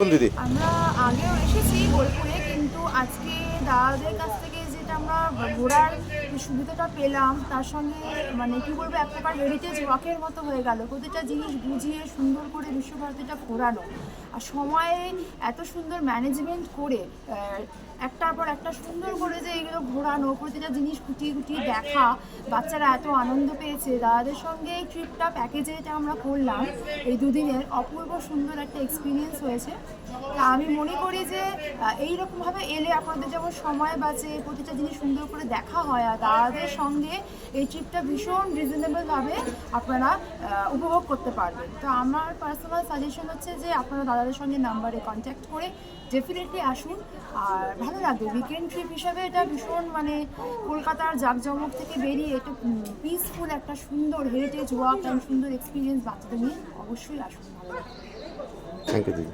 দিদি আমরা আগেও এসেছি বোলপুরে, কিন্তু আজকে দাদাদের কাছ থেকে যেটা আমরা ঘোরার সুবিধাটা পেলাম, তার সঙ্গে মানে কি বলবো, এক প্রকার হেরিটেজ ওয়াকের মতো হয়ে গেল। প্রতিটা জিনিস বুঝিয়ে সুন্দর করে বিশ্বভারতীটা ঘোরানো, আর সময়ে এত সুন্দর ম্যানেজমেন্ট করে একটার পর একটা সুন্দর করে যে এগুলো ঘোরানো, প্রতিটা জিনিস খুঁটিয়ে খুঁটিয়ে দেখা, বাচ্চারা এত আনন্দ পেয়েছে। দাদাদের সঙ্গে এই ট্রিপটা প্যাকেজে এটা আমরা করলাম, এই দুদিনের অপূর্ব সুন্দর একটা এক্সপিরিয়েন্স হয়েছে। তা আমি মনে করি যে এইরকমভাবে এলে আপনাদের যেমন সময় বাঁচে, প্রতিটা জিনিস সুন্দর করে দেখা হয়, আর দাদাদের সঙ্গে এই ট্রিপটা ভীষণ রিজনেবলভাবে আপনারা উপভোগ করতে পারবেন। তো আমার পার্সোনাল সাজেশন হচ্ছে যে আপনারা দাদাদের সঙ্গে নাম্বারে কন্ট্যাক্ট করে ডেফিনেটলি আসুন, আর ভালো লাগবে। উইকেন্ড ট্রিপ হিসাবে এটা ভীষণ মানে কলকাতার জাঁকজমক থেকে বেরিয়ে এটা পিসফুল একটা সুন্দর হেরিটেজ ওয়াক এবং সুন্দর এক্সপিরিয়েন্স বাচ্চাদের নিয়ে অবশ্যই আসুন, ভালো লাগবে। থ্যাংক ইউ দিদি।